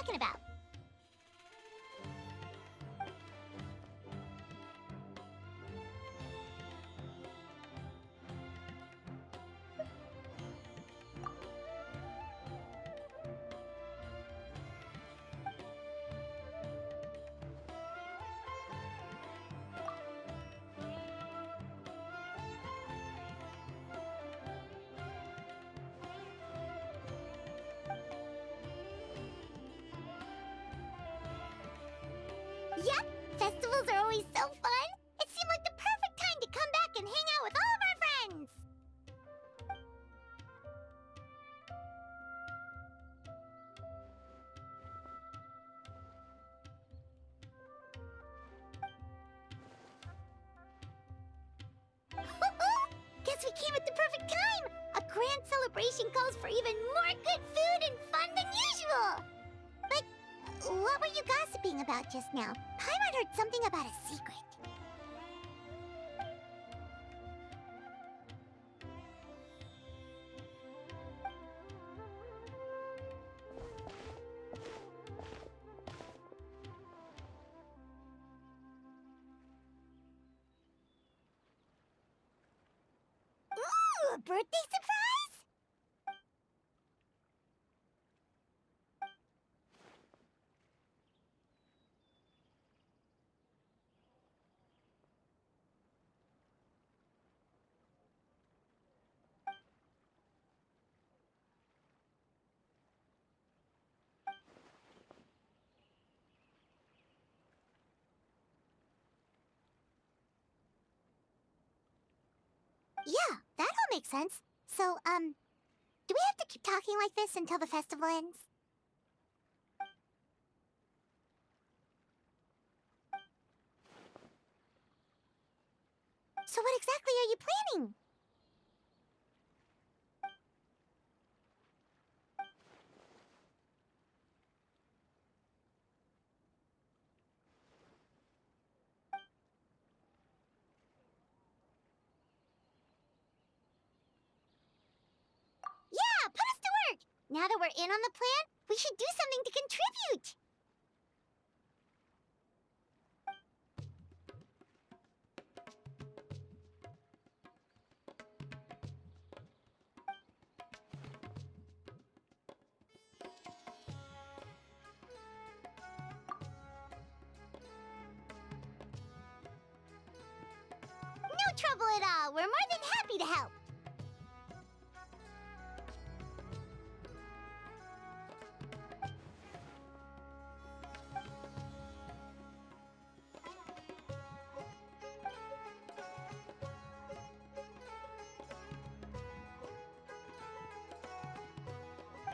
talking about. Yep, festivals are always so fun. It seemed like the perfect time to come back and hang out with all of our friends. Guess we came at the perfect time. A grand celebration calls for even more good food and fun than usual. But what were you gossiping about just now? Paimon heard something about a secret. Ooh, a birthday surprise? Yeah, that all makes sense. So, do we have to keep talking like this until the festival ends? So what exactly are you planning? Yeah, put us to work! Now that we're in on the plan, we should do something to contribute! No trouble at all. We're more than happy to help.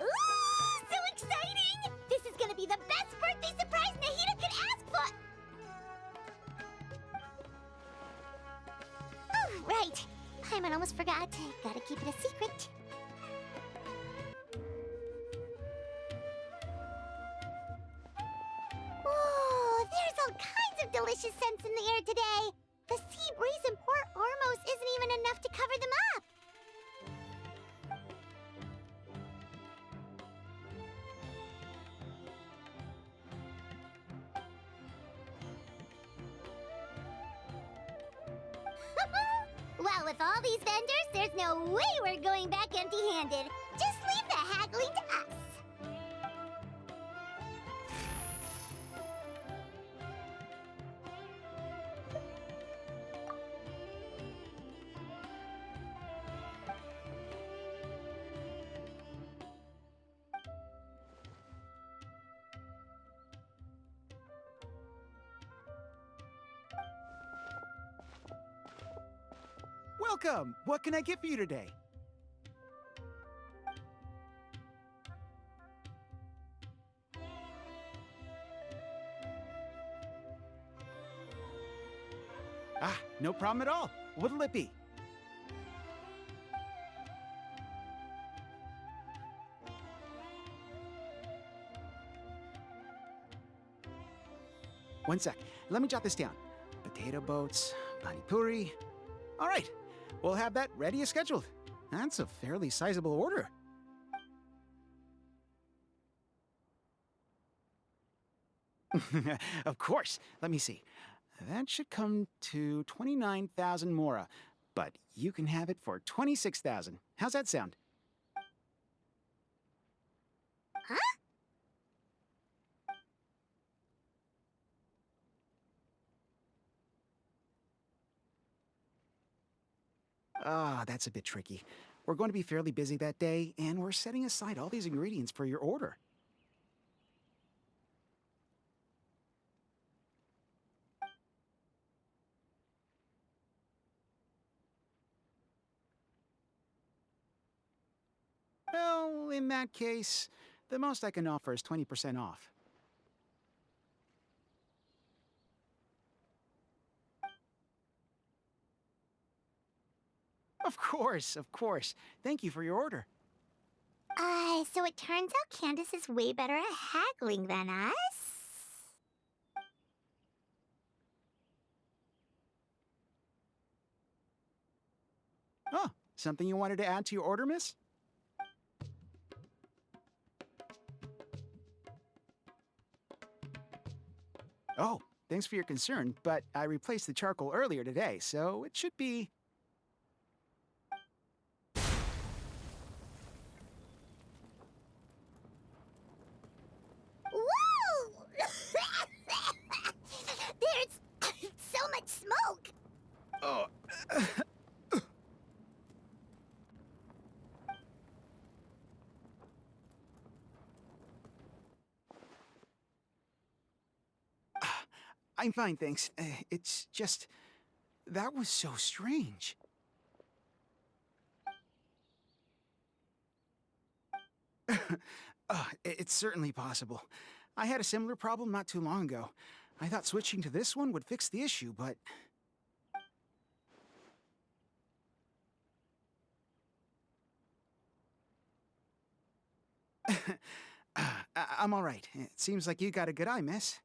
Ooh, so exciting! This is gonna be the best birthday surprise Nahida could ask for! Oh, right. Paimon almost forgot. Gotta keep it a secret. Whoa, there's all kinds of delicious scents in the air today. The sea breeze in Port Ormos isn't even enough to cover them up. Well, with all these vendors, there's no way we're going back empty-handed. Just leave the haggling to us. Welcome! What can I get for you today? Ah, no problem at all. What'll it be? One sec. Let me jot this down. Potato boats, pani puri. All right. We'll have that ready as scheduled. That's a fairly sizable order. Of course. Let me see. That should come to 29,000 mora, but you can have it for 26,000. How's that sound? Huh? Ah, that's a bit tricky. We're going to be fairly busy that day, and we're setting aside all these ingredients for your order. Well, in that case, the most I can offer is 20% off. Of course, of course. Thank you for your order. So it turns out Candace is way better at haggling than us? Oh, something you wanted to add to your order, miss? Oh, thanks for your concern, but I replaced the charcoal earlier today, so it should be... Whoa! There's so much smoke! Oh. I'm fine, thanks. It's just... That was so strange. It's certainly possible. I had a similar problem not too long ago. I thought switching to this one would fix the issue, but... I'm all right. It seems like you got a good eye, miss.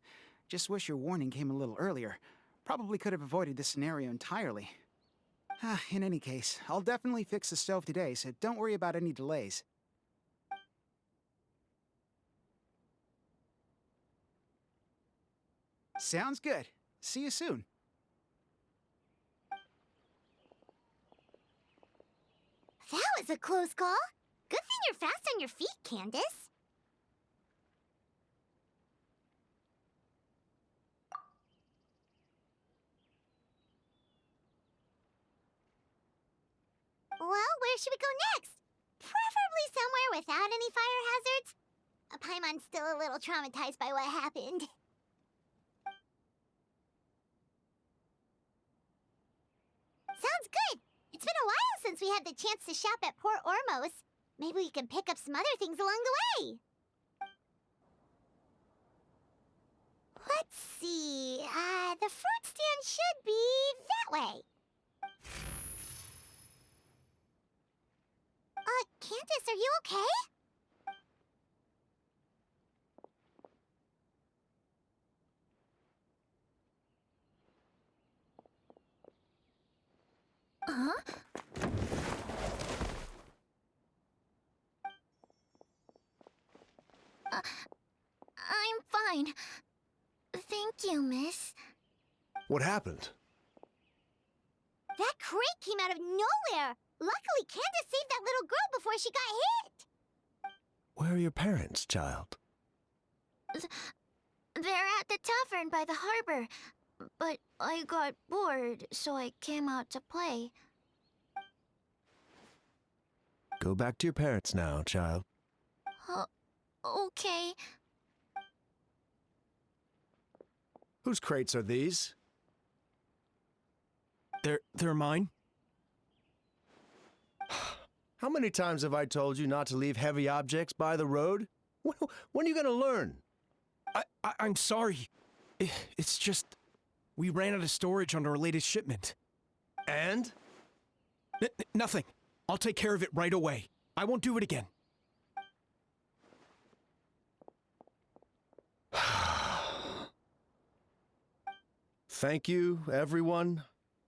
Just wish your warning came a little earlier. Probably could have avoided this scenario entirely. In any case, I'll definitely fix the stove today, so don't worry about any delays. Sounds good. See you soon. That was a close call. Good thing you're fast on your feet, Candace. Well, where should we go next? Preferably somewhere without any fire hazards. Paimon's still a little traumatized by what happened. Sounds good. It's been a while since we had the chance to shop at Port Ormos. Maybe we can pick up some other things along the way. Let's see. The fruit stand should be that way. Candace, are you okay? Huh? I'm fine. Thank you, miss. What happened? That crate came out of nowhere. Luckily, Candace saved that little girl before she got hit. Where are your parents, child? They're at the tavern by the harbor. But I got bored, so I came out to play. Go back to your parents now, child. Okay. Whose crates are these? They're mine. How many times have I told you not to leave heavy objects by the road? When are you gonna learn? I'm sorry. It's just... We ran out of storage on our latest shipment. And? Nothing. I'll take care of it right away. I won't do it again. Thank you, everyone.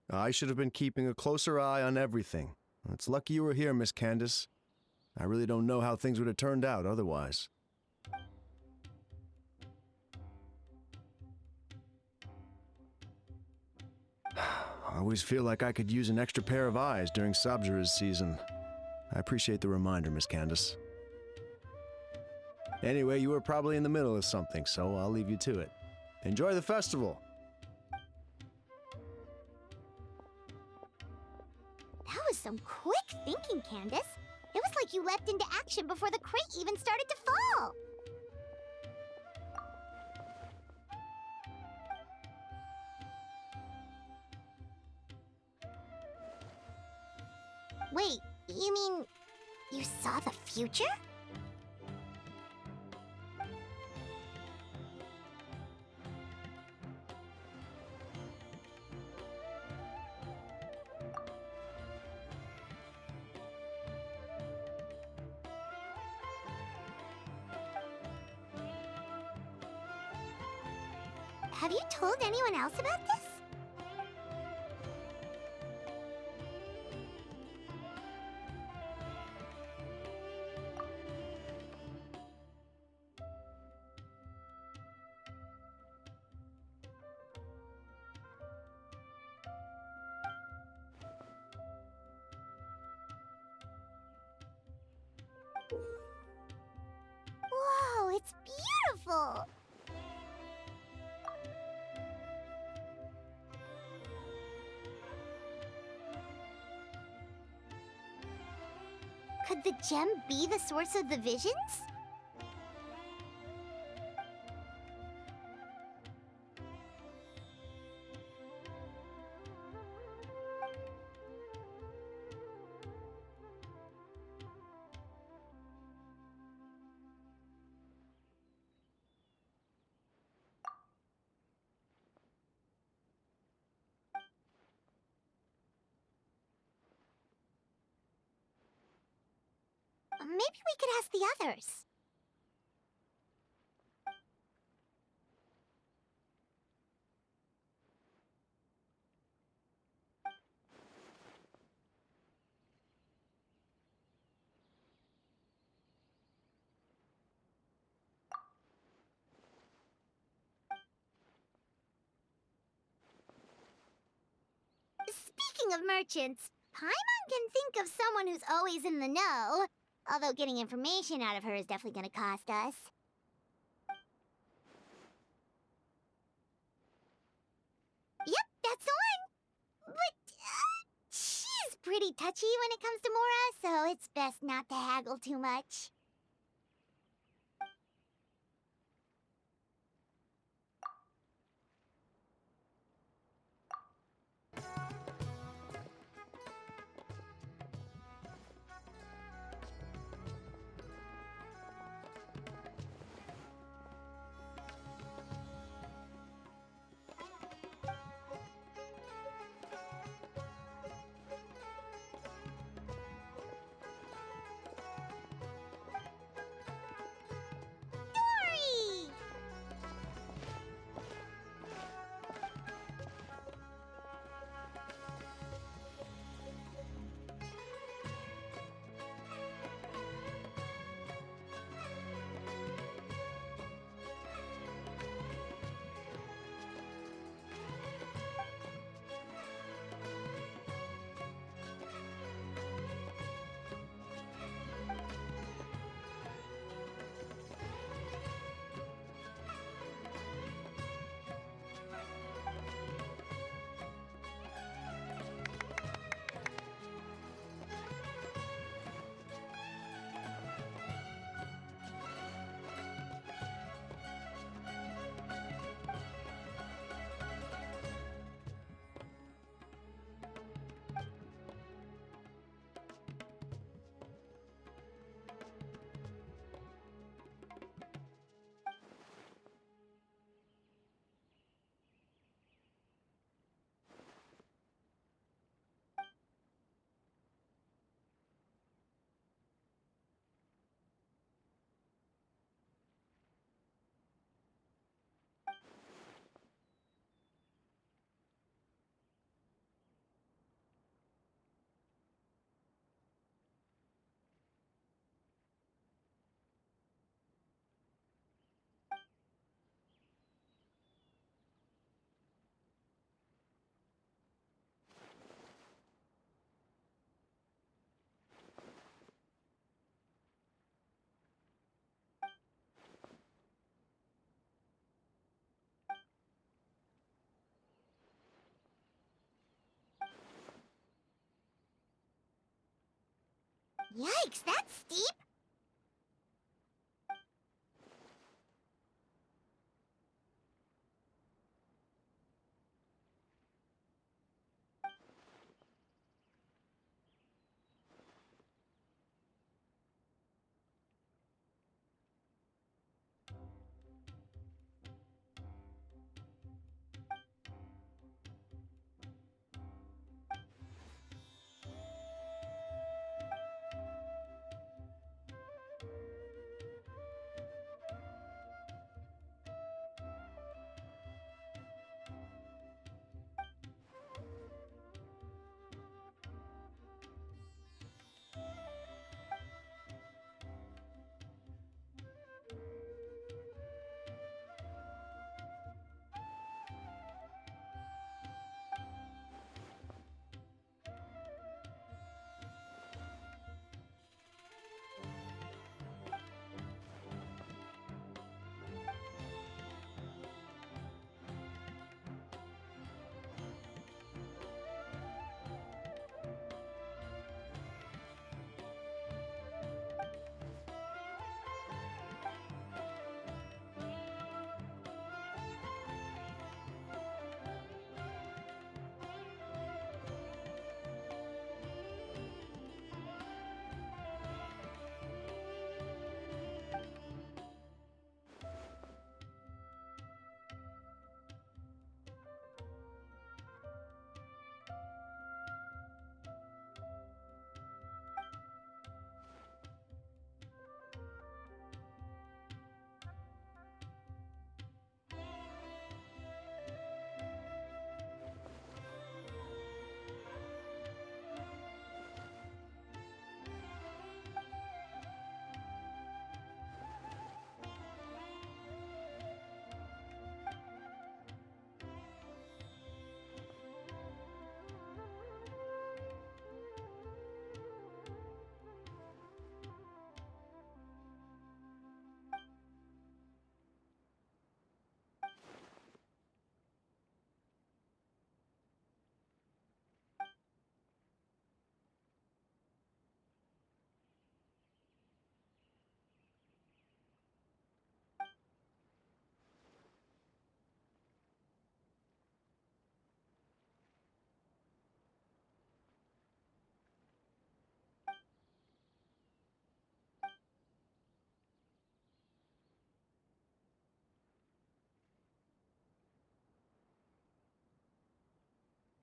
I should have been keeping a closer eye on everything. It's lucky you were here, Miss Candace. I really don't know how things would have turned out otherwise. I always feel like I could use an extra pair of eyes during Sabzerus season. I appreciate the reminder, Miss Candace. Anyway, you were probably in the middle of something, so I'll leave you to it. Enjoy the festival! That was some quick thinking, Candace. It was like you leapt into action before the crate even started to fall. Wait, you mean you saw the future? Have you told anyone else about this? Whoa, it's beautiful! Could the gem be the source of the visions? Maybe we could ask the others. Speaking of merchants, Paimon can think of someone who's always in the know. Although getting information out of her is definitely gonna cost us. Yep, that's the one! But, she's pretty touchy when it comes to Mora, so it's best not to haggle too much. Yikes, that's steep.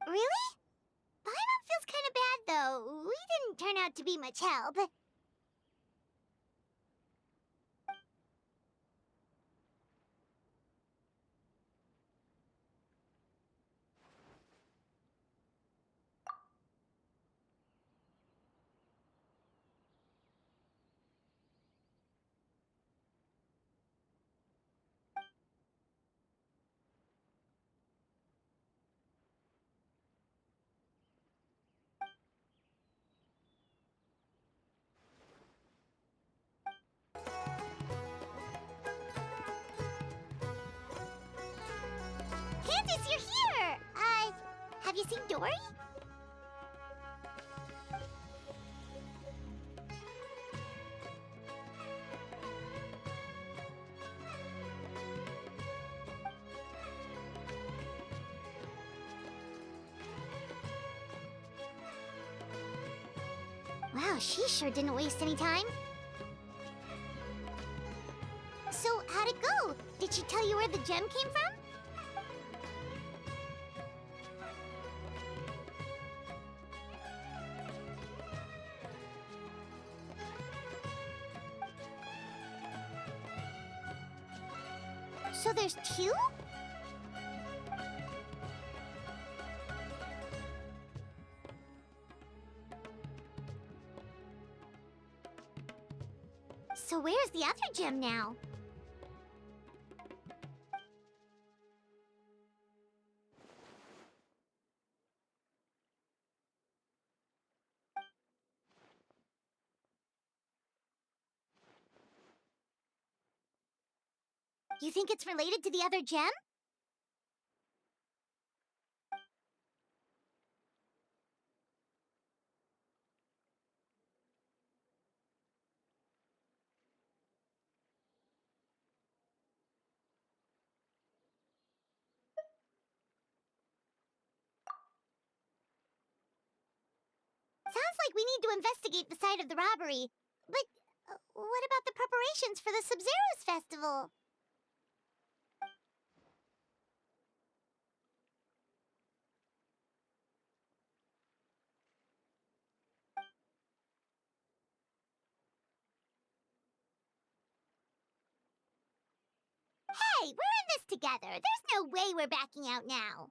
Really? Paimon feels kind of bad, though. We didn't turn out to be much help. Candace, you're here! Have you seen Dory? Wow, she sure didn't waste any time. So, how'd it go? Did she tell you where the gem came from? So there's two? So where's the other gem now? You think it's related to the other gem? like we need to investigate the site of the robbery. But what about the preparations for the Sabzerus Festival? Hey, we're in this together. There's no way we're backing out now.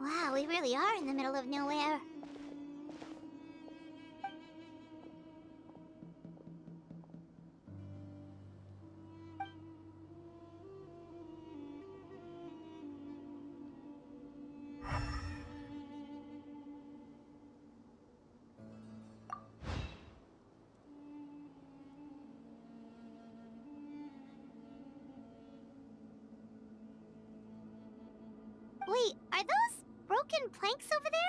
Wow, we really are in the middle of nowhere. Wait, are those broken planks over there?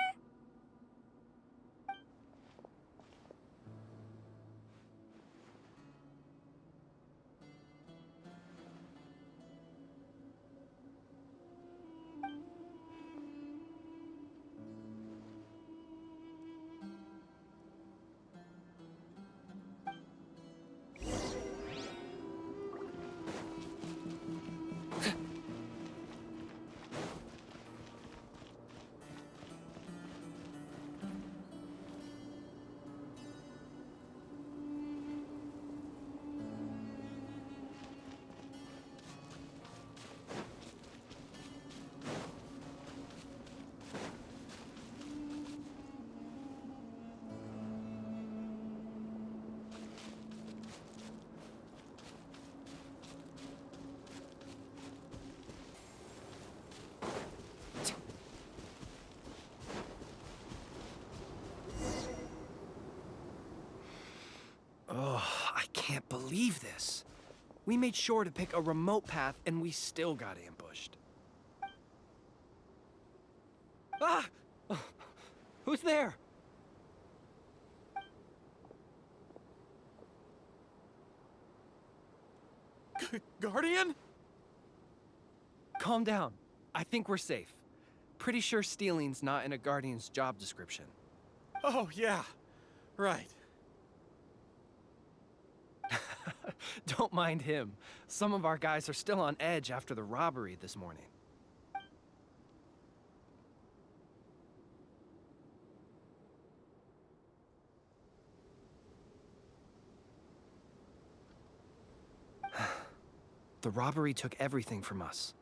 Oh, I can't believe this. We made sure to pick a remote path and we still got ambushed. Ah! Who's there? Guardian? Calm down. I think we're safe. Pretty sure stealing's not in a Guardian's job description. Oh, yeah. Right. Don't mind him. Some of our guys are still on edge after the robbery this morning. The robbery took everything from us.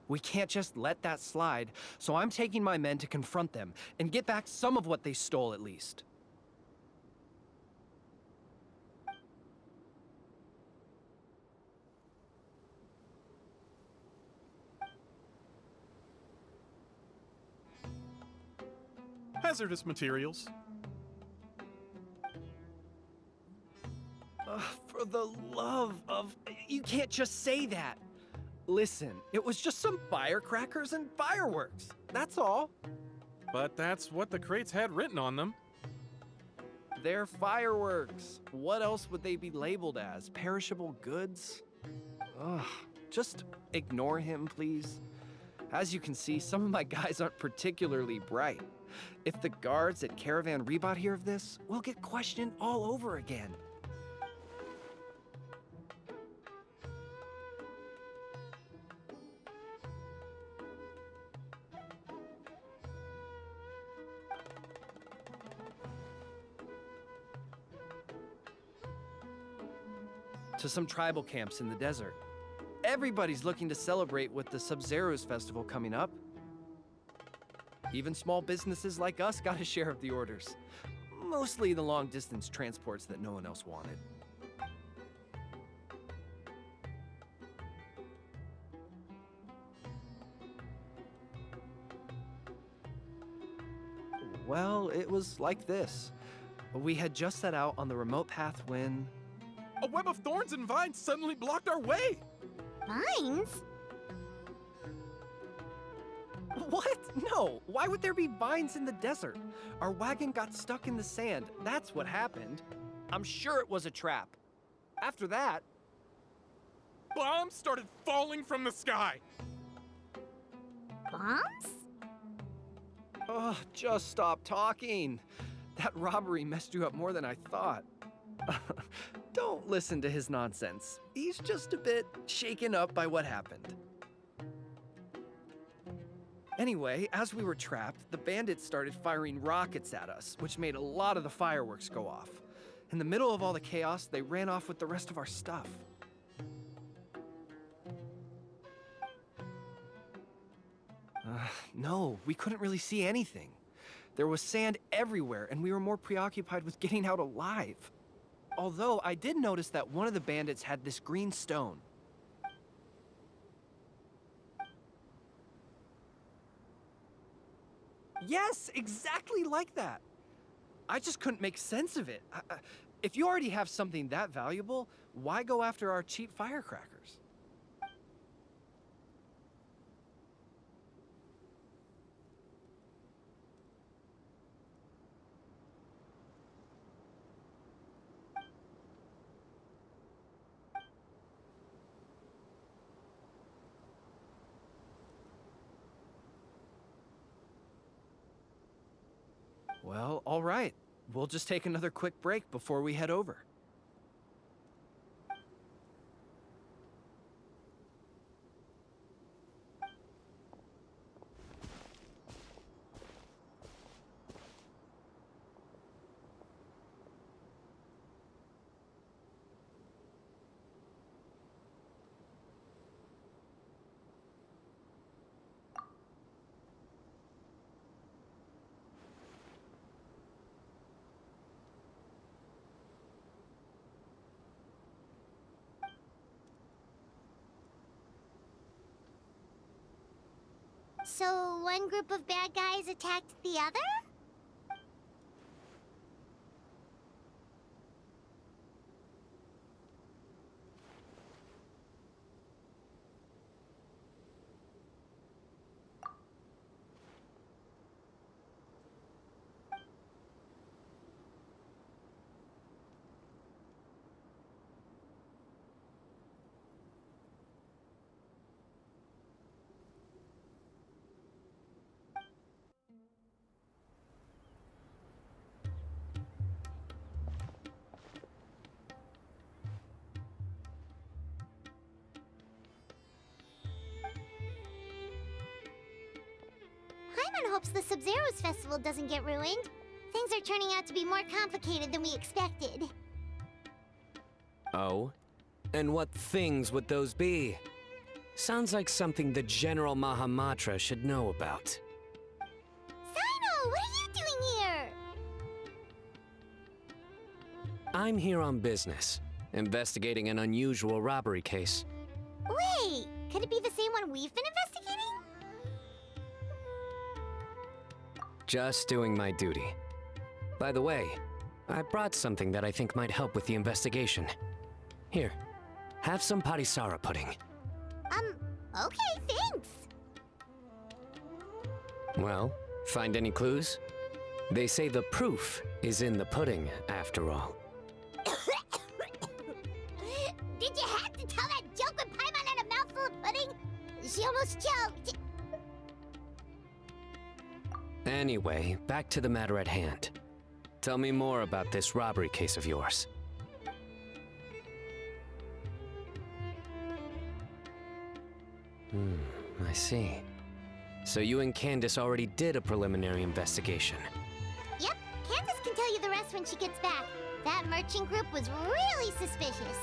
We can't just let that slide, so I'm taking my men to confront them and get back some of what they stole at least. Hazardous materials. For the love of... You can't just say that. Listen, it was just some firecrackers and fireworks. That's all. But that's what the crates had written on them. They're fireworks. What else would they be labeled as? Perishable goods? Ugh. Just ignore him, please. As you can see, some of my guys aren't particularly bright. If the guards at Caravan Rebot hear of this, we'll get questioned all over again. To some tribal camps in the desert. Everybody's looking to celebrate with the Sabzerus Festival coming up. Even small businesses like us got a share of the orders. Mostly the long-distance transports that no one else wanted. Well, it was like this. We had just set out on the remote path when... A web of thorns and vines suddenly blocked our way. Vines? What? No. Why would there be vines in the desert? Our wagon got stuck in the sand. That's what happened. I'm sure it was a trap. After that, Bombs started falling from the sky. Bombs? oh, just stop talking. That robbery messed you up more than I thought. Don't listen to his nonsense. He's just a bit shaken up by what happened. Anyway, as we were trapped, the bandits started firing rockets at us, which made a lot of the fireworks go off. In the middle of all the chaos, they ran off with the rest of our stuff. No, we couldn't really see anything. There was sand everywhere, and we were more preoccupied with getting out alive. Although, I did notice that one of the bandits had this green stone. Yes, exactly like that. I just couldn't make sense of it. If you already have something that valuable, why go after our cheap firecrackers? Well, all right. We'll just take another quick break before we head over. So one group of bad guys attacked the other? Paimon hopes the Sabzerus Festival doesn't get ruined. Things are turning out to be more complicated than we expected. Oh? And what things would those be? Sounds like something the General Mahamatra should know about. Sino, what are you doing here? I'm here on business, investigating an unusual robbery case. Wait, could it be the same one we've been investigating? Just doing my duty. By the way, I brought something that I think might help with the investigation. Here, have some patisara pudding. Okay, thanks. Well, find any clues? They say the proof is in the pudding, after all. Did you have to tell that joke when Paimon had a mouthful of pudding? She almost choked. Anyway, back to the matter at hand. Tell me more about this robbery case of yours. I see. So you and Candace already did a preliminary investigation. Yep, Candace can tell you the rest when she gets back. That merchant group was really suspicious.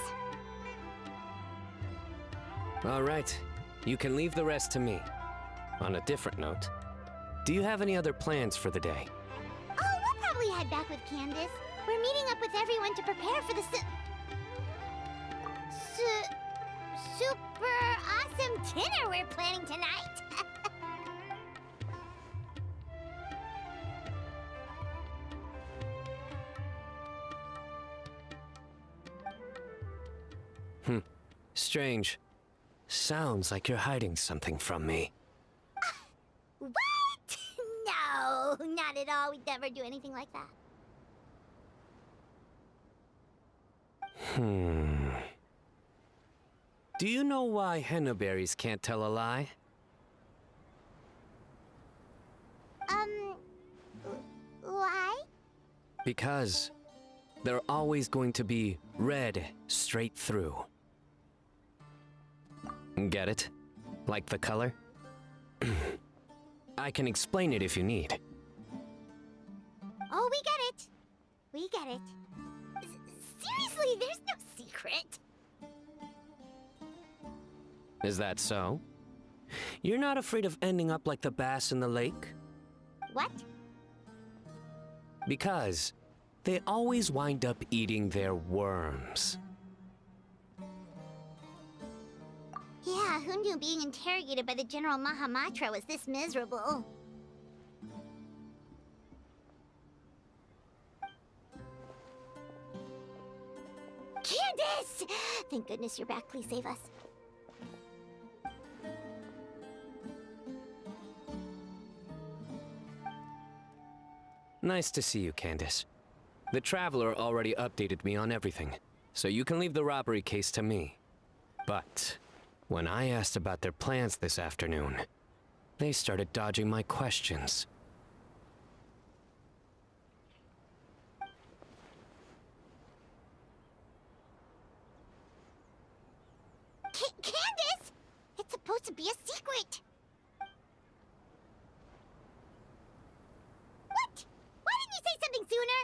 All right, you can leave the rest to me. On a different note, do you have any other plans for the day? Oh, we'll probably head back with Candace. We're meeting up with everyone to prepare for the super awesome dinner we're planning tonight. Strange. Sounds like you're hiding something from me. What? No, not at all. We'd never do anything like that. Do you know why henna berries can't tell a lie? Why? Because they're always going to be red straight through. Get it? Like the color? I can explain it if you need. Oh, we get it. We get it. Seriously, there's no secret. Is that so? You're not afraid of ending up like the bass in the lake? What? Because they always wind up eating their worms. Yeah, who knew being interrogated by the General Mahamatra was this miserable? Candace! Thank goodness you're back. Please save us. Nice to see you, Candace. The Traveler already updated me on everything, so you can leave the robbery case to me. But when I asked about their plans this afternoon, they started dodging my questions. Candace! It's supposed to be a secret! What? Why didn't you say something sooner?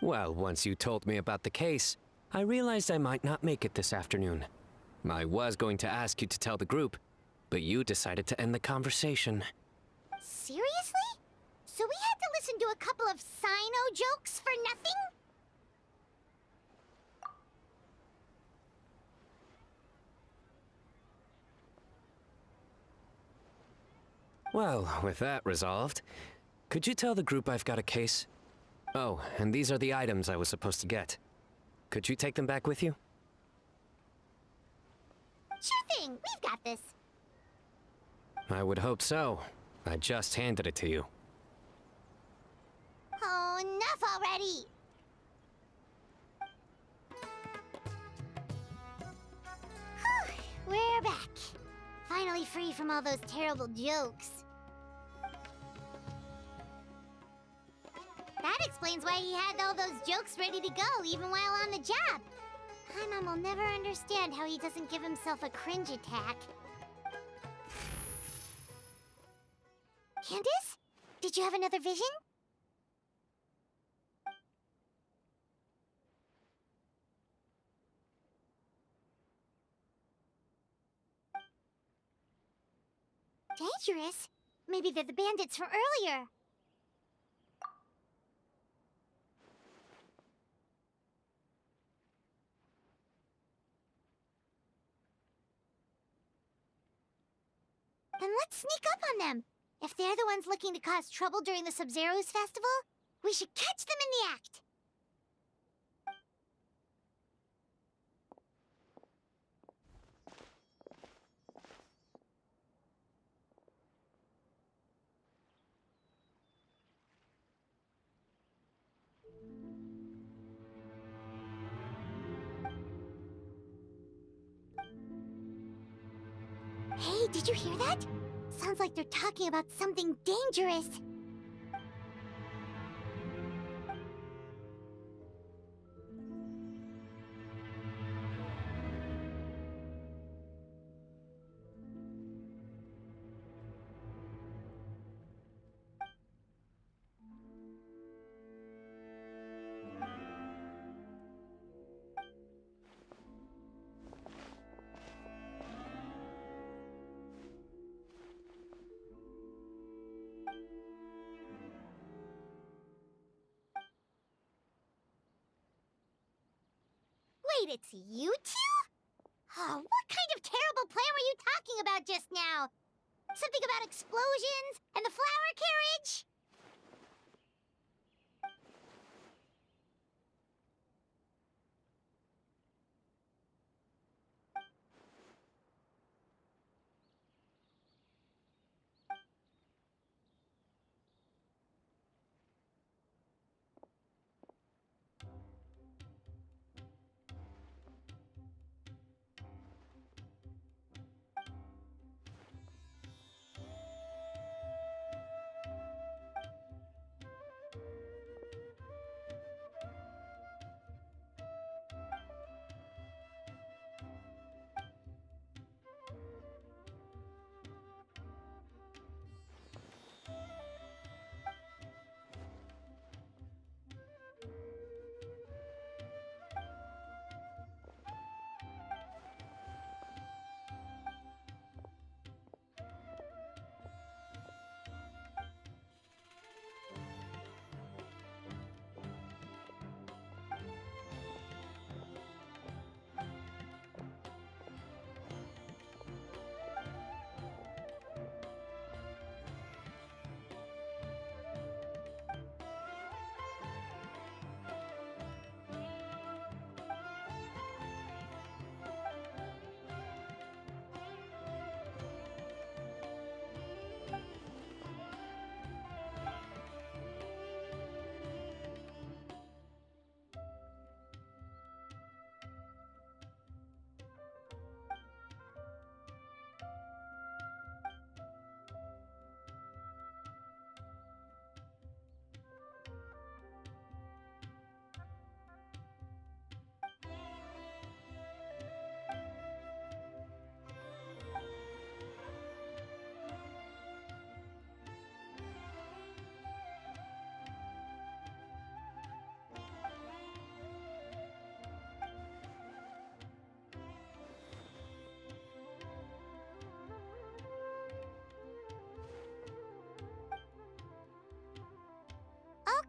Well, once you told me about the case, I realized I might not make it this afternoon. I was going to ask you to tell the group, but you decided to end the conversation. Seriously? So we had to listen to a couple of Sino jokes for nothing? Well, with that resolved, could you tell the group I've got a case? Oh, and these are the items I was supposed to get. Could you take them back with you? Sure thing, we've got this. I would hope so. I just handed it to you. Oh, enough already! Whew, we're back. Finally free from all those terrible jokes. That explains why he had all those jokes ready to go even while on the job. Paimon will never understand how he doesn't give himself a cringe attack. Candace? Did you have another vision? Dangerous? Maybe they're the bandits from earlier. Then let's sneak up on them. If they're the ones looking to cause trouble during the Sabzerus Festival, we should catch them in the act. Hey, did you hear that? Sounds like they're talking about something dangerous. Wait, it's you two? Oh, what kind of terrible plan were you talking about just now? Something about explosions and the flower carriage?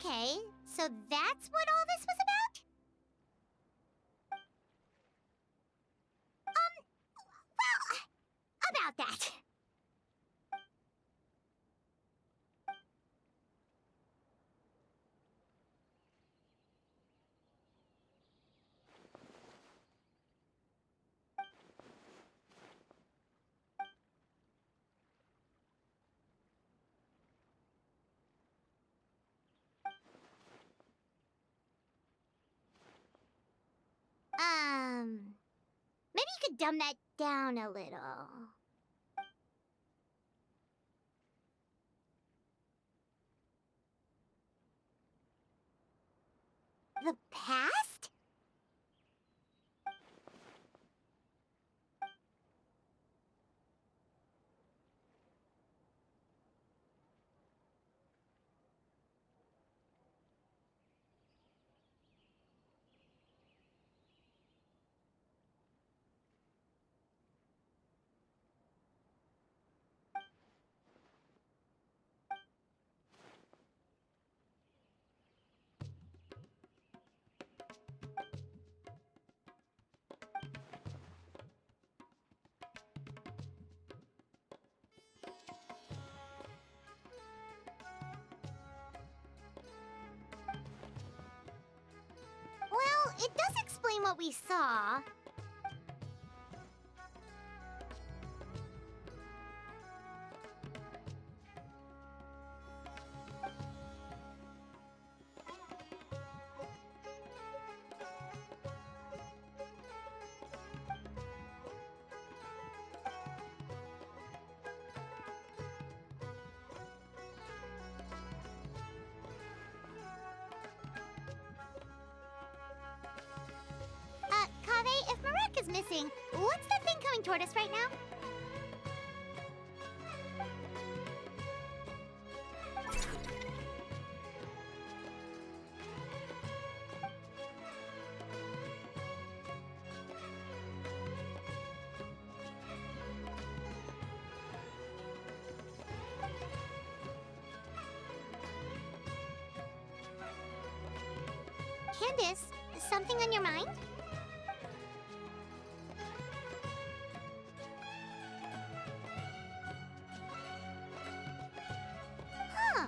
Okay, so that's what all this was about? Well, about that. Maybe you could dumb that down a little. The past? Well, it does explain what we saw. Kaveh, if Marek is missing, what's that thing coming toward us right now? Candace, something on your mind? Huh.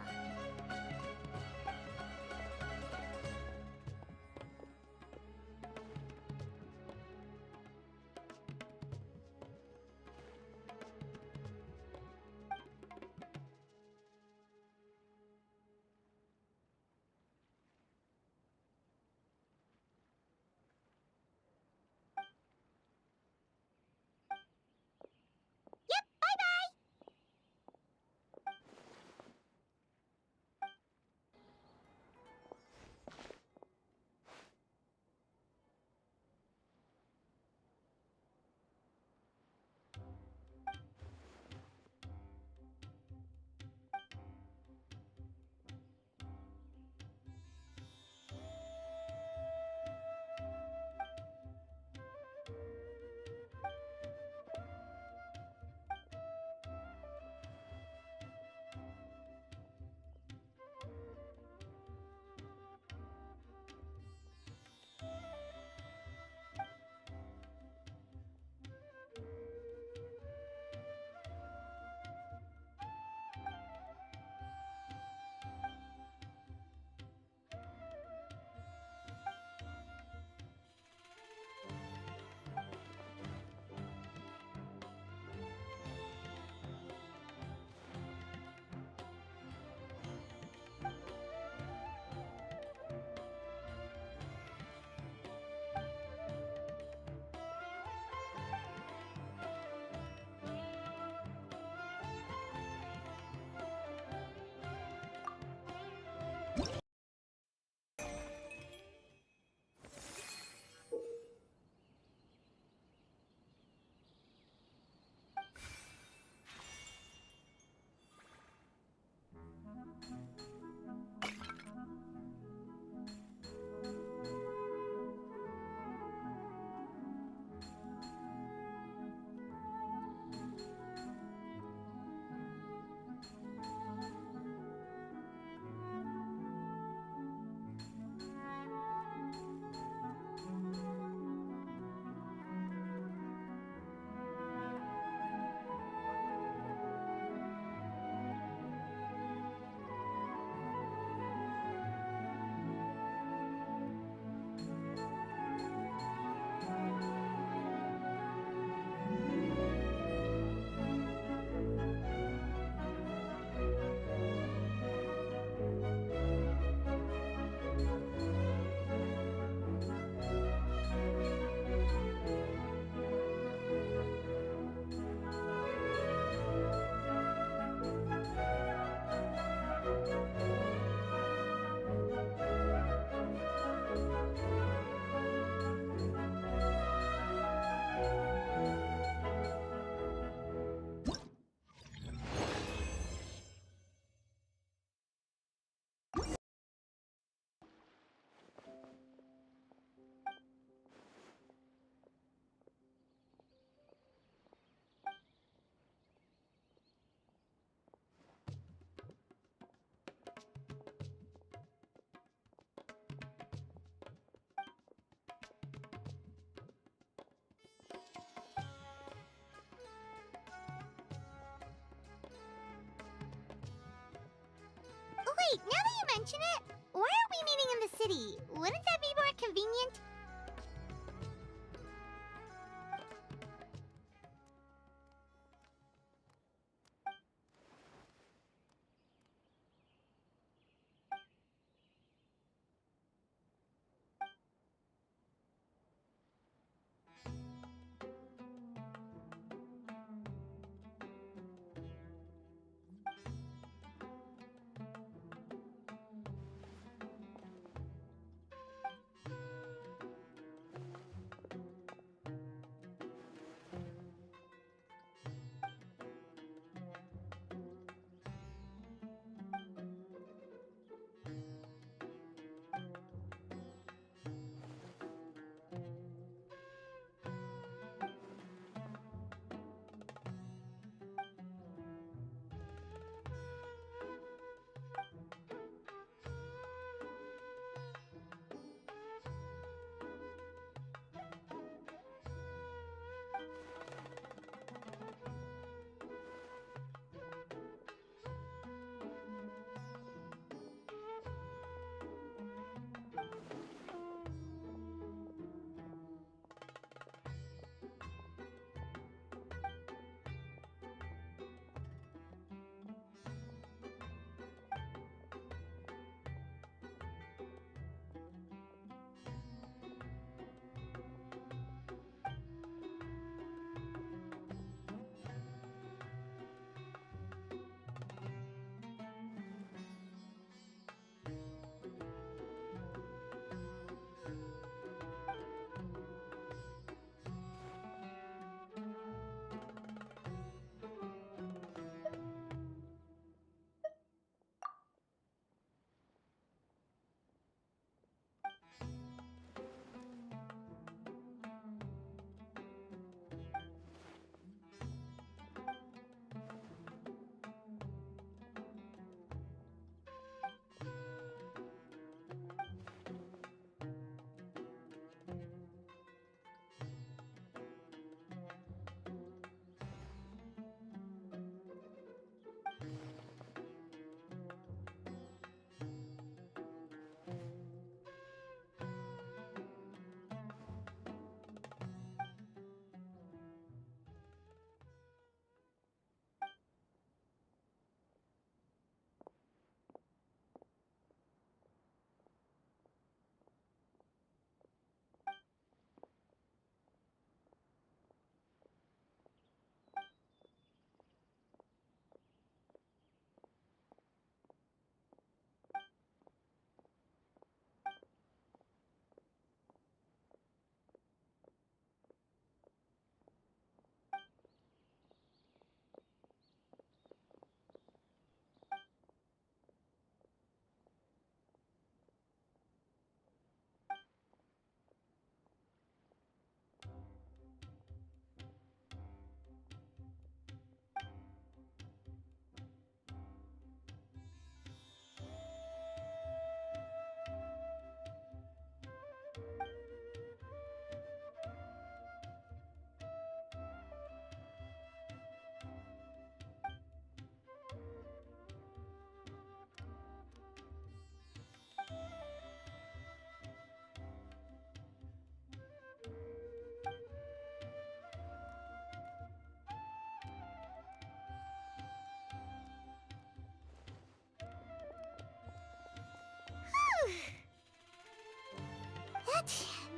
Wait, now that you mention it, why aren't we meeting in the city? Wouldn't that be more convenient?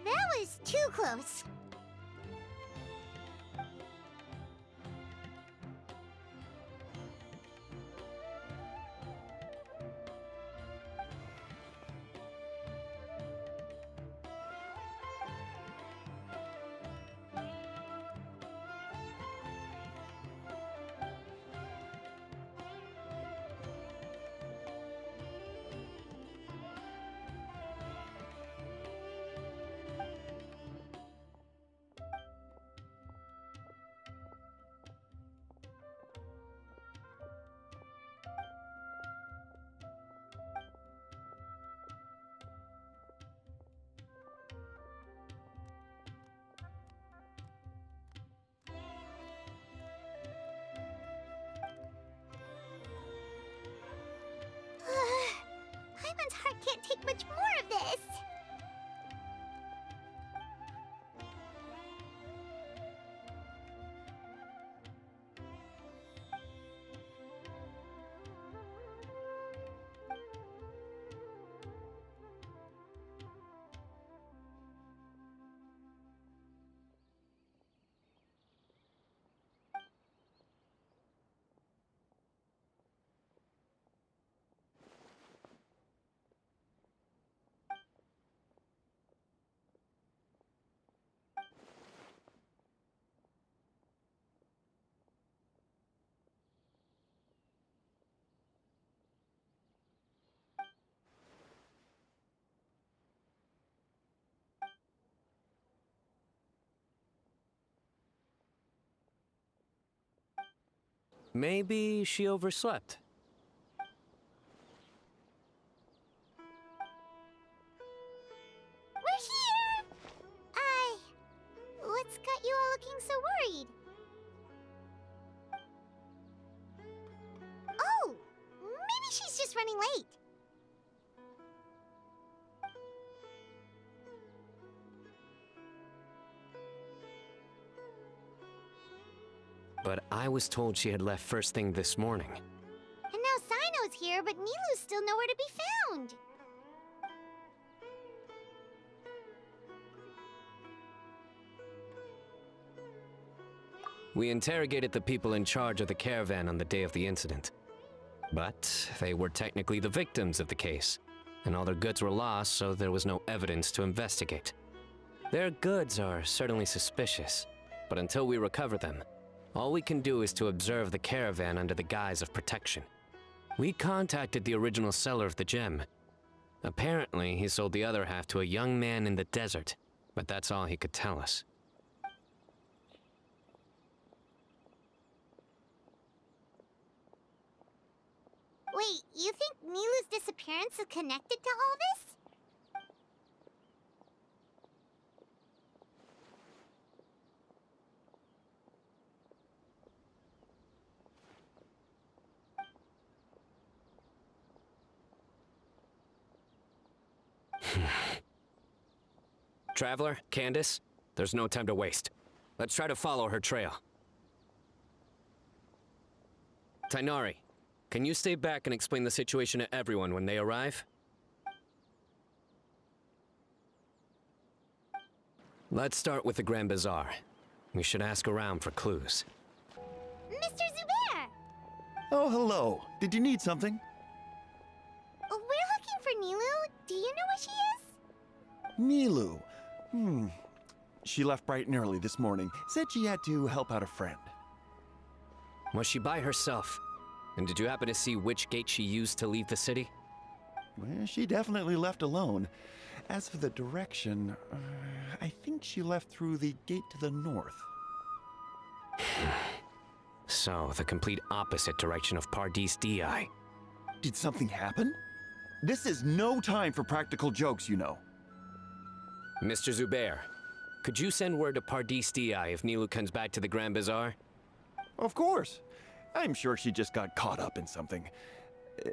That was too close. can't take much more of this. Maybe she overslept. We're here! What's got you all looking so worried? Oh, maybe she's just running late. But I was told she had left first thing this morning. And now Sino's here, but Nilu's still nowhere to be found. We interrogated the people in charge of the caravan on the day of the incident. But they were technically the victims of the case, and all their goods were lost, so there was no evidence to investigate. Their goods are certainly suspicious, but until we recover them, all we can do is to observe the caravan under the guise of protection. We contacted the original seller of the gem. Apparently, he sold the other half to a young man in the desert, but that's all he could tell us. Wait, you think Nilu's disappearance is connected to all this? Traveler, Candace, there's no time to waste. Let's try to follow her trail. Tainari, can you stay back and explain the situation to everyone when they arrive? Let's start with the Grand Bazaar. We should ask around for clues. Mr. Zubair! Oh, hello. Did you need something? We're looking for Nilu. Do you know where she is? Nilu. She left bright and early this morning. Said she had to help out a friend. Was she by herself? And did you happen to see which gate she used to leave the city? Well, she definitely left alone. As for the direction, I think she left through the gate to the north. So, the complete opposite direction of Pardis Di. Did something happen? This is no time for practical jokes, you know. Mr. Zubair, could you send word to Pardis Di if Nilu comes back to the Grand Bazaar? Of course. I'm sure she just got caught up in something.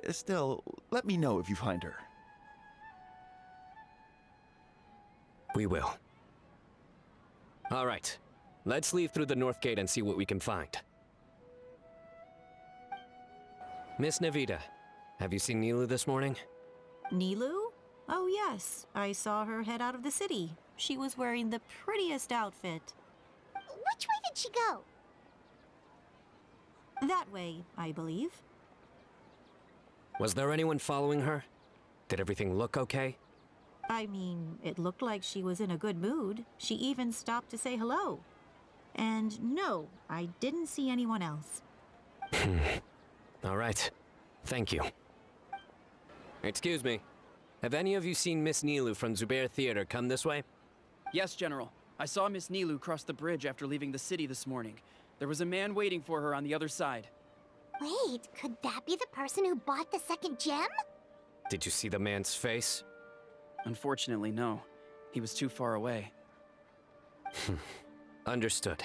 Still, let me know if you find her. We will. All right. Let's leave through the north gate and see what we can find. Miss Navita, have you seen Nilu this morning? Nilu? Oh yes, I saw her head out of the city. She was wearing the prettiest outfit. Which way did she go? That way, I believe. Was there anyone following her? Did everything look okay? I mean, it looked like she was in a good mood. She even stopped to say hello. And no, I didn't see anyone else. All right. Thank you. Excuse me. Have any of you seen Miss Nilu from Zubair Theater come this way? Yes, General. I saw Miss Nilu cross the bridge after leaving the city this morning. There was a man waiting for her on the other side. Wait, could that be the person who bought the second gem? Did you see the man's face? Unfortunately, no. He was too far away. Understood.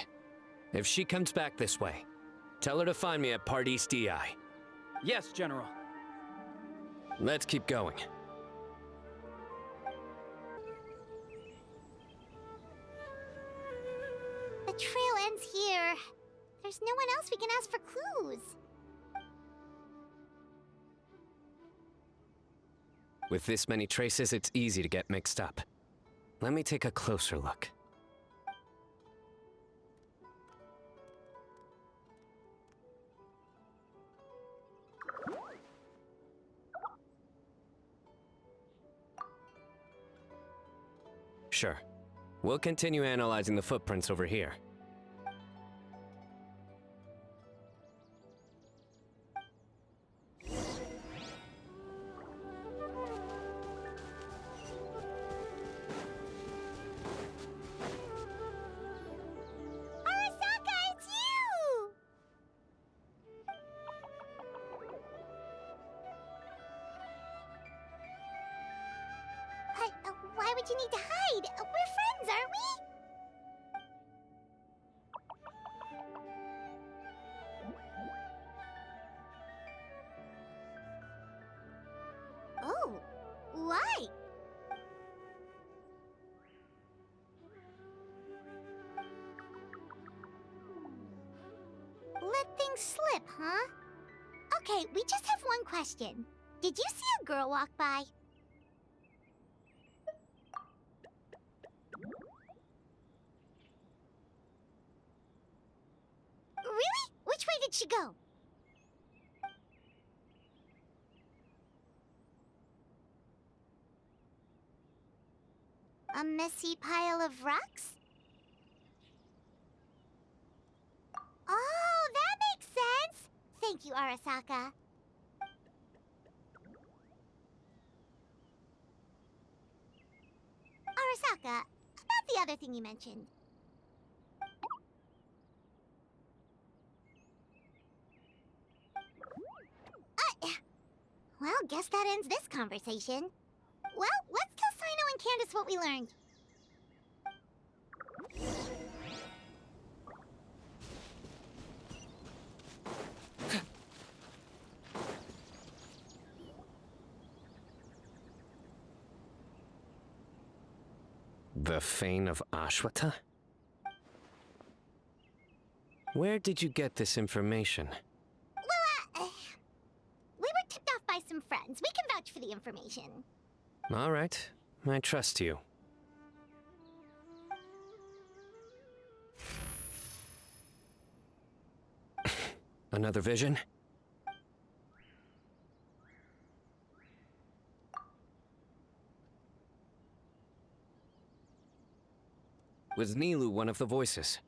If she comes back this way, tell her to find me at Pardis Di. Yes, General. Let's keep going. There's no one else we can ask for clues. With this many traces, it's easy to get mixed up. Let me take a closer look. Sure. We'll continue analyzing the footprints over here. Arasaka, it's you! Why would you need to hide? We're friends, aren't we? Oh, why? Let things slip, huh? Okay, we just have one question. Did you see a girl walk by? Really? Which way did she go? A messy pile of rocks? Oh, that makes sense! Thank you, Arasaka. Arasaka, about the other thing you mentioned. Well, guess that ends this conversation. Well, let's tell Sino and Candace what we learned. The Fane of Ashwata? Where did you get this information? Well, we were tipped off by some friends. We can vouch for the information. All right, I trust you. Another vision? Was Nilu one of the voices?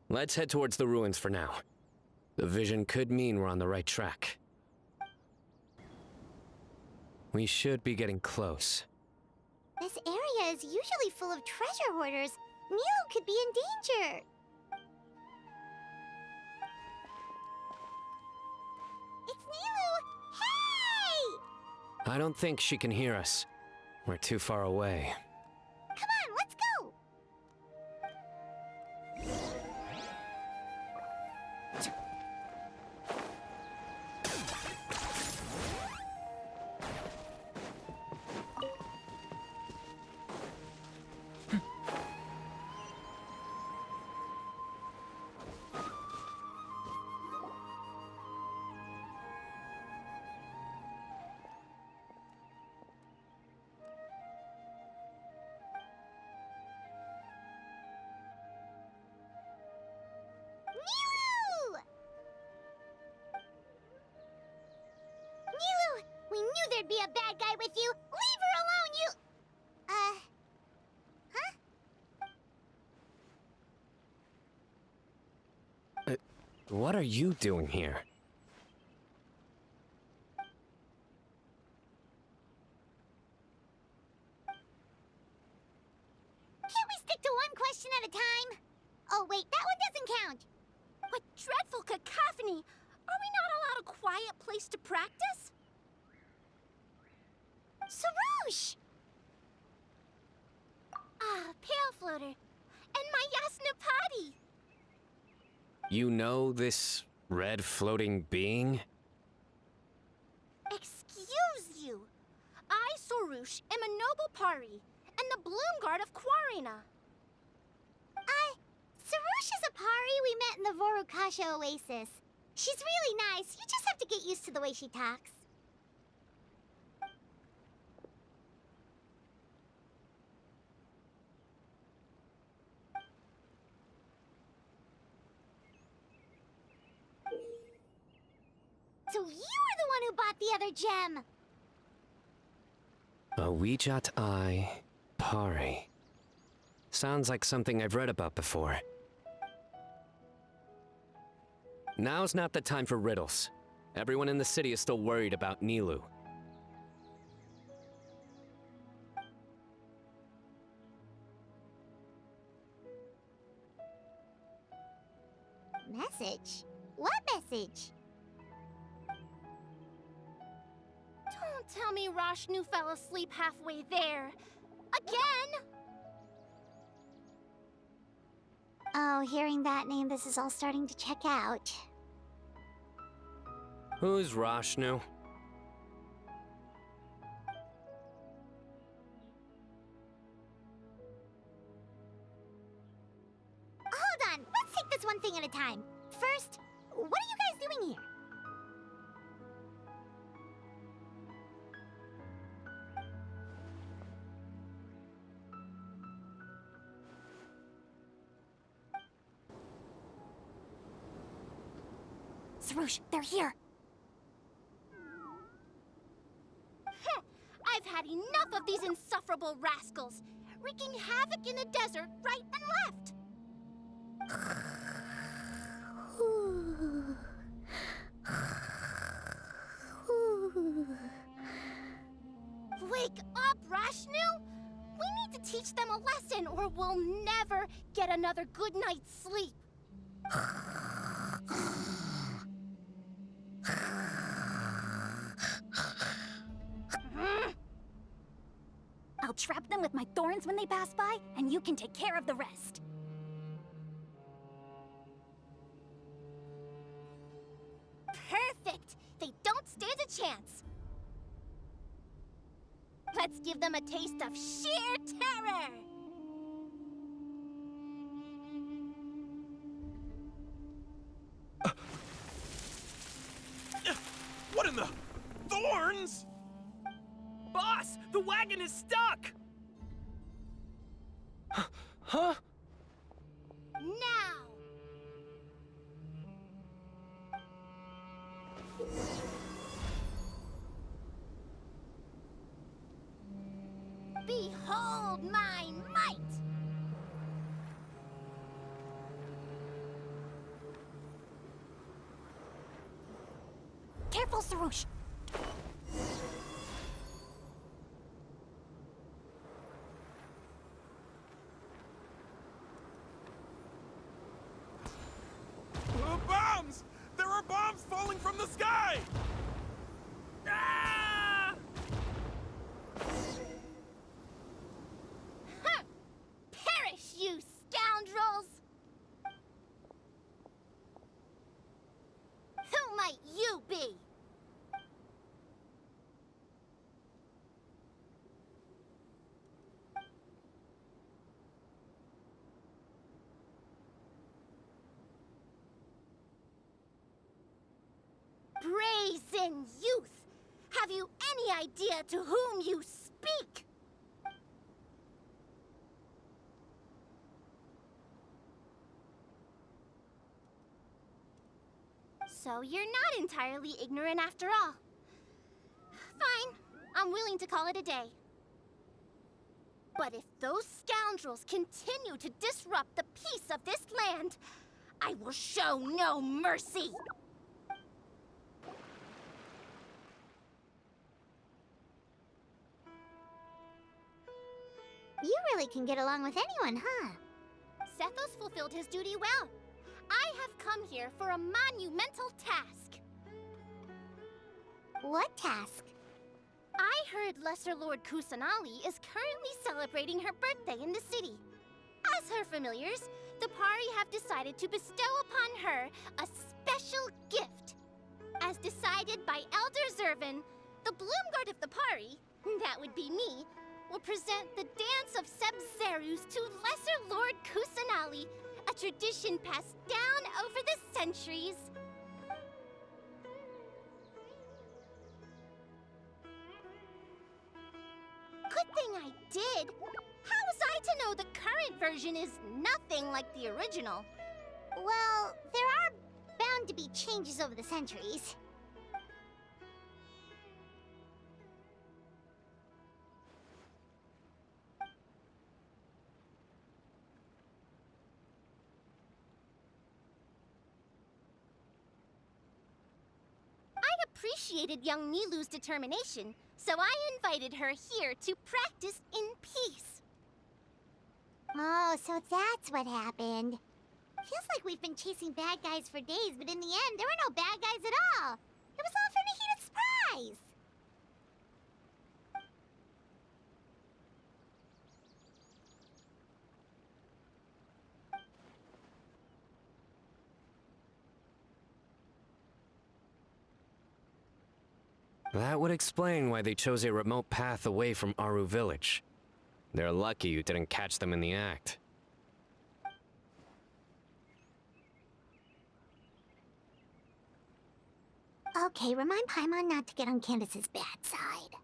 Let's head towards the ruins for now. The vision could mean we're on the right track. We should be getting close. This area is usually full of treasure hoarders. Nilu could be in danger. It's Nilu! Hey! I don't think she can hear us. We're too far away. Come on, let's go! Nilu! Nilu! We knew there'd be a bad guy with you! Leave her alone, you... huh? What are you doing here? Can't we stick to one question at a time? Oh, wait, that one doesn't count. What dreadful cacophony! Are we not allowed a quiet place to practice? Sarouche! Ah, Pale Floater. And my Yasnapati! You know this red floating being? Excuse you. I, Sorouche, am a noble Pari, and the Bloom Guard of Quarina. is Apari we met in the Vorukasha Oasis. She's really nice. You just have to get used to the way she talks. So you were the one who bought the other gem! Awijat I Pari. Sounds like something I've read about before. Now's not the time for riddles. Everyone in the city is still worried about Nilu. Message? What message? Don't tell me Rashnu fell asleep halfway there. Again? Oh, hearing that name, this is all starting to check out. Who's Rashnu? Hold on, let's take this one thing at a time. First, what are you guys doing here? Sarush, they're here. I've had enough of these insufferable rascals, wreaking havoc in the desert right and left. Wake up, Rashnu! We need to teach them a lesson or we'll never get another good night's sleep. I'll trap them with my thorns when they pass by, and you can take care of the rest. Perfect! They don't stand a chance. Let's give them a taste of sheer terror! What in the... thorns? Boss, the wagon is stuck! Huh? Now! Behold my might! Careful, Sarush! Bombs! There are bombs falling from the sky! Ah! Huh! Perish, you scoundrels! Who might you be? Brazen youth! Have you any idea to whom you speak? So you're not entirely ignorant after all. Fine, I'm willing to call it a day. But if those scoundrels continue to disrupt the peace of this land, I will show no mercy! You really can get along with anyone, huh? Sethos fulfilled his duty well. I have come here for a monumental task. What task? I heard Lesser Lord Kusanali is currently celebrating her birthday in the city. As her familiars, the Pari have decided to bestow upon her a special gift. As decided by Elder Zervin, the Bloomguard of the Pari, that would be me, will present the Dance of Sabzerus to Lesser Lord Kusanali, a tradition passed down over the centuries. Good thing I did. How was I to know the current version is nothing like the original? Well, there are bound to be changes over the centuries. I appreciated young Nilu's determination, so I invited her here to practice in peace. Oh, so that's what happened. Feels like we've been chasing bad guys for days, but in the end, there were no bad guys at all. It was all for the heat of surprise. That would explain why they chose a remote path away from Aru village. They're lucky you didn't catch them in the act. Okay, remind Paimon not to get on Candace's bad side.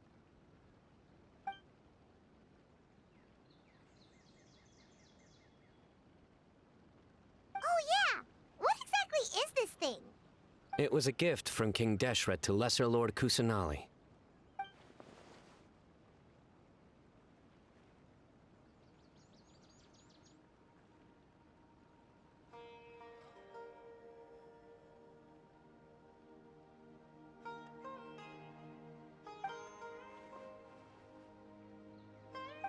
Oh yeah! What exactly is this thing? It was a gift from King Deshret to Lesser Lord Kusanali.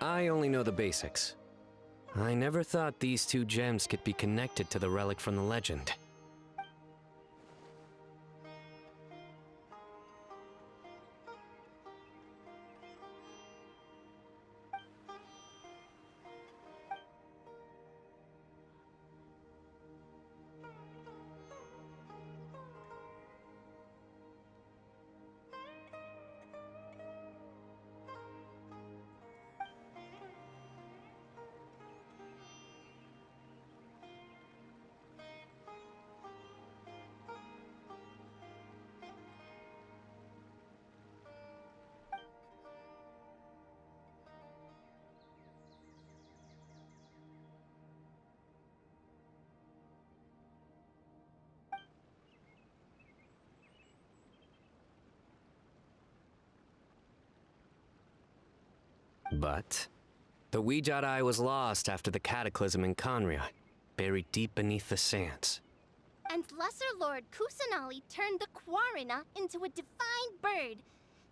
I only know the basics. I never thought these two gems could be connected to the relic from the legend. But the Weejat Eye was lost after the cataclysm in Conria, buried deep beneath the sands. And Lesser Lord Kusanali turned the Quarina into a divine bird,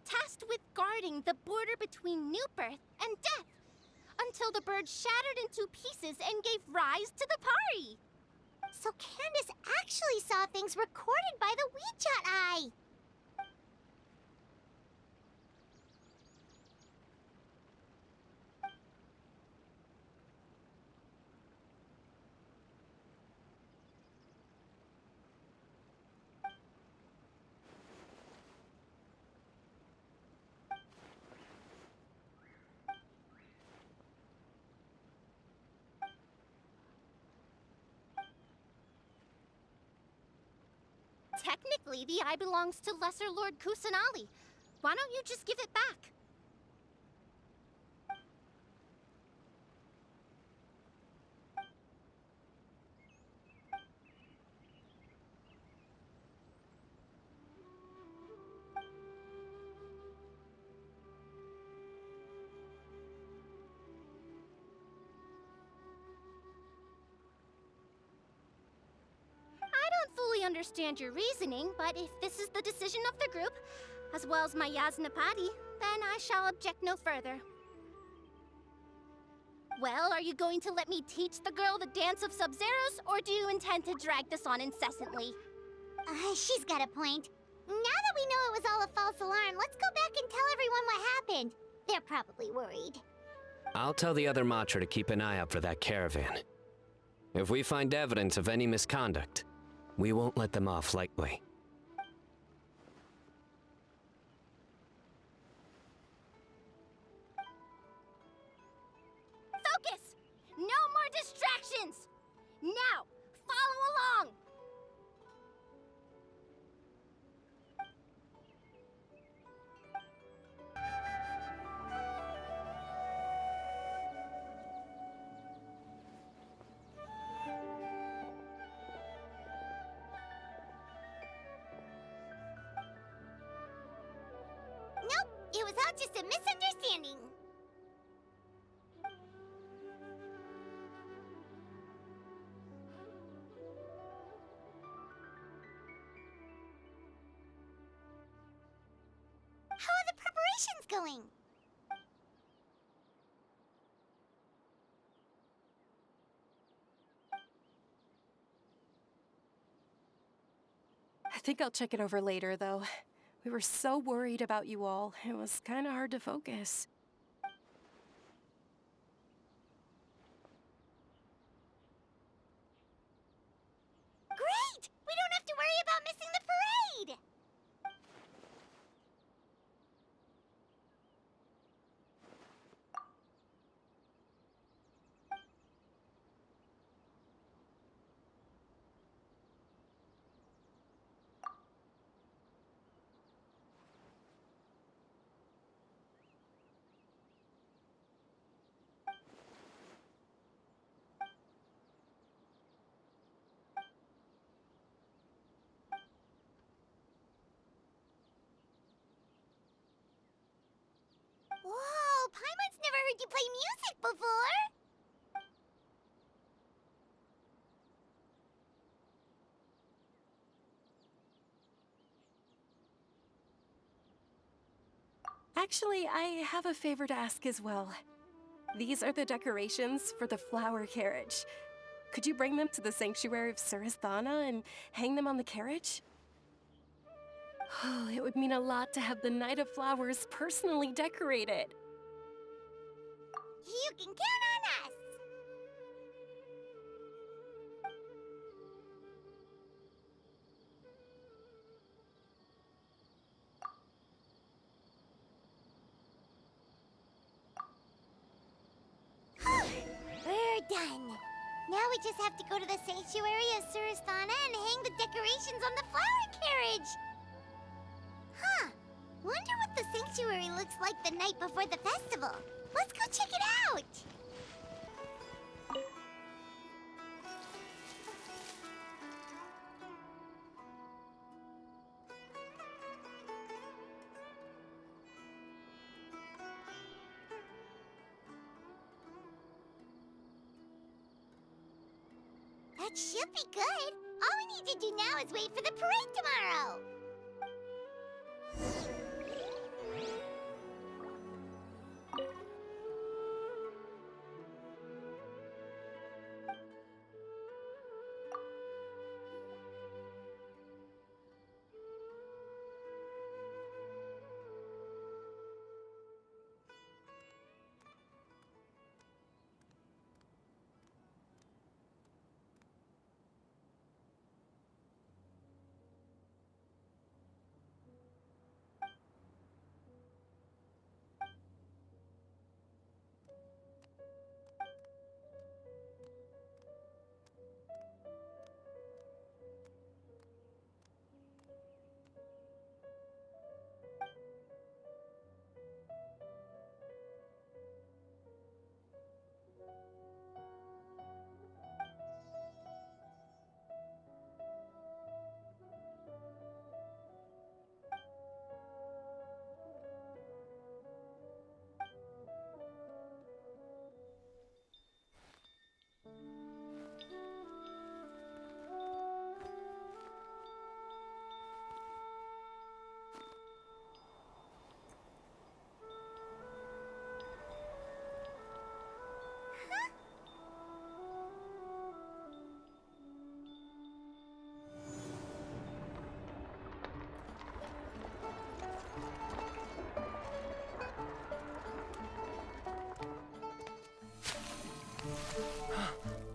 tasked with guarding the border between new birth and death, until the bird shattered into pieces and gave rise to the Pari. So Candace actually saw things recorded by the Weejat Eye! Technically, the eye belongs to Lesser Lord Kusanali. Why don't you just give it back? I don't fully understand your reasoning, but if this is the decision of the group, as well as my Yaznapati, then I shall object no further. Well, are you going to let me teach the girl the dance of Sabzerus, or do you intend to drag this on incessantly? She's got a point. Now that we know it was all a false alarm, let's go back and tell everyone what happened. They're probably worried. I'll tell the other Matra to keep an eye out for that caravan. If we find evidence of any misconduct, we won't let them off lightly. Focus! No more distractions! Now, follow along! Nope, it was all just a misunderstanding. How are the preparations going? I think I'll check it over later, though. We were so worried about you all. It was kind of hard to focus. Great! We don't have to worry about missing the parade! Whoa, Paimon's never heard you play music before! Actually, I have a favor to ask as well. These are the decorations for the flower carriage. Could you bring them to the sanctuary of Surasthana and hang them on the carriage? Oh, it would mean a lot to have the Night of Flowers personally decorated. You can count on us! We're done. Now we just have to go to the sanctuary of Surasthana and hang the decorations on the flower carriage. Huh. Wonder what the sanctuary looks like the night before the festival. Let's go check it out. That should be good. All we need to do now is wait for the parade tomorrow.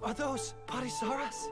Are those Parisaras?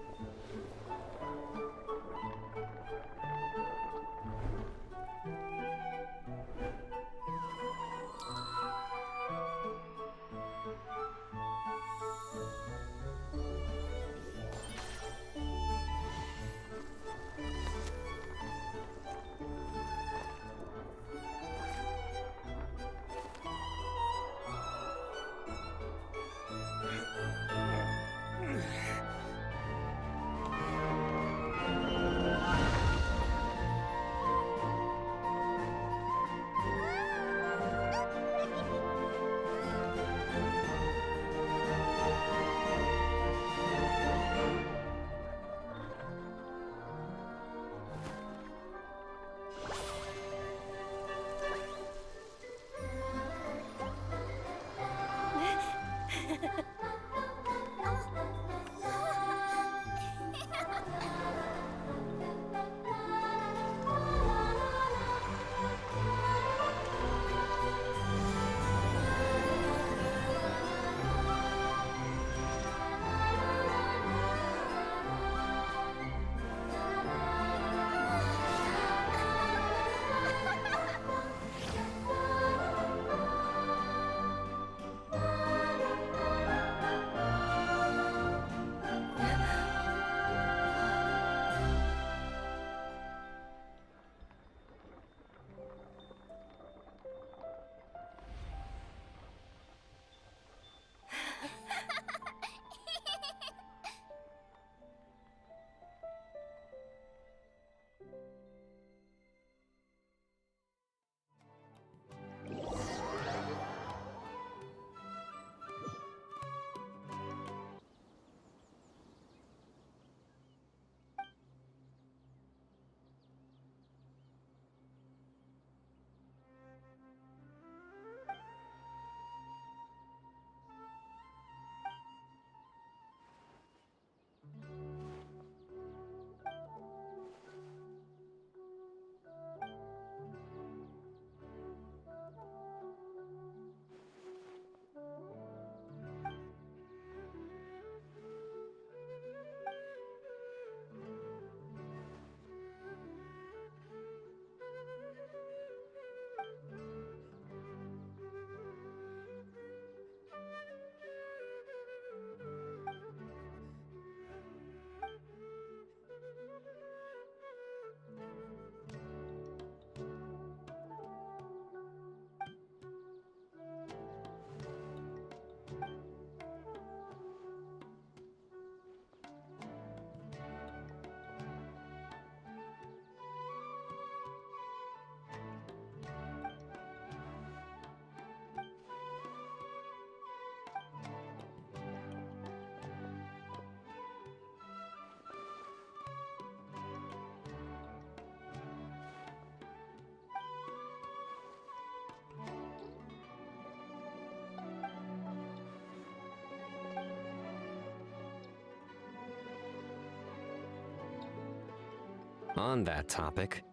On that topic,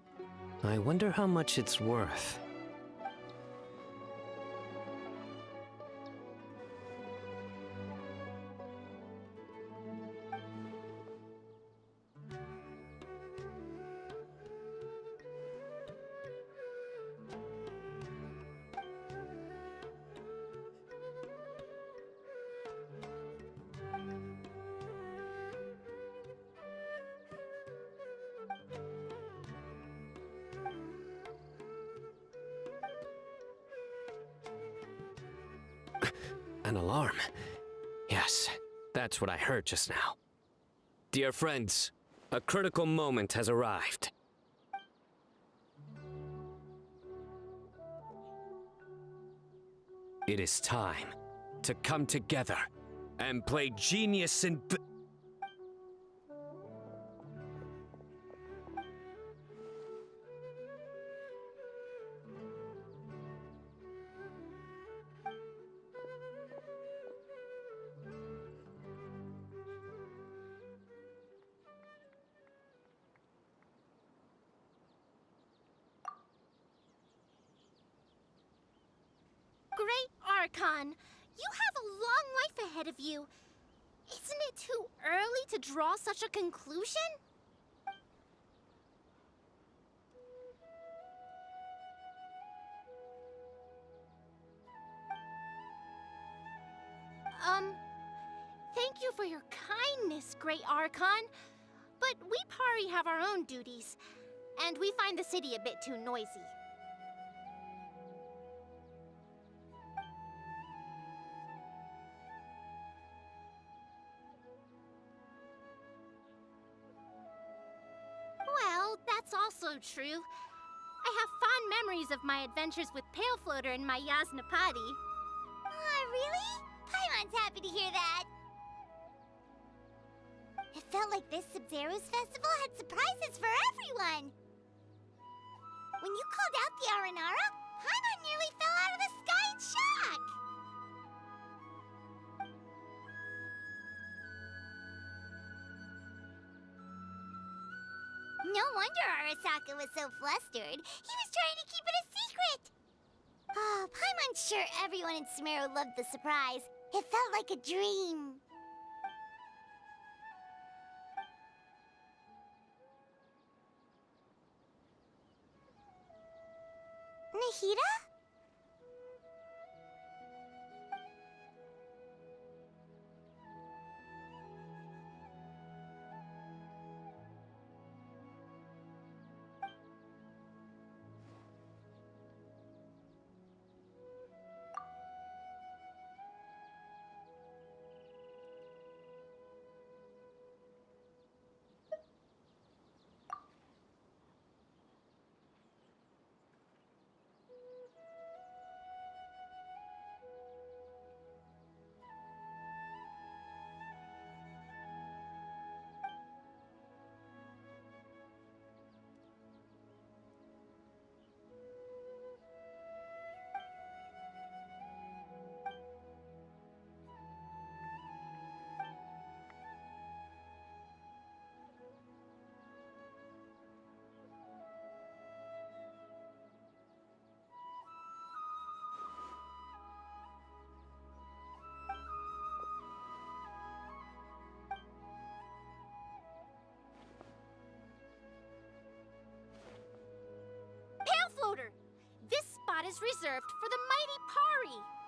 I wonder how much it's worth. An alarm. Yes, that's what I heard just now. Dear friends, a critical moment has arrived. It is time to come together and play genius and... Great Archon, you have a long life ahead of you. Isn't it too early to draw such a conclusion? Thank you for your kindness, Great Archon. But we Pari have our own duties, and we find the city a bit too noisy. Well, that's also true. I have fond memories of my adventures with Pale Floater and my Yasnapati. Aw, really? Paimon's happy to hear that. It felt like this Sabzerus Festival had surprises for everyone. When you called out the Aranara, Paimon nearly fell out of the sky in shock. No wonder Arasaka was so flustered. He was trying to keep it a secret. Oh, Paimon's sure everyone in Sumeru loved the surprise. It felt like a dream. Nahida? Pale Floater! This spot is reserved for the mighty Pari.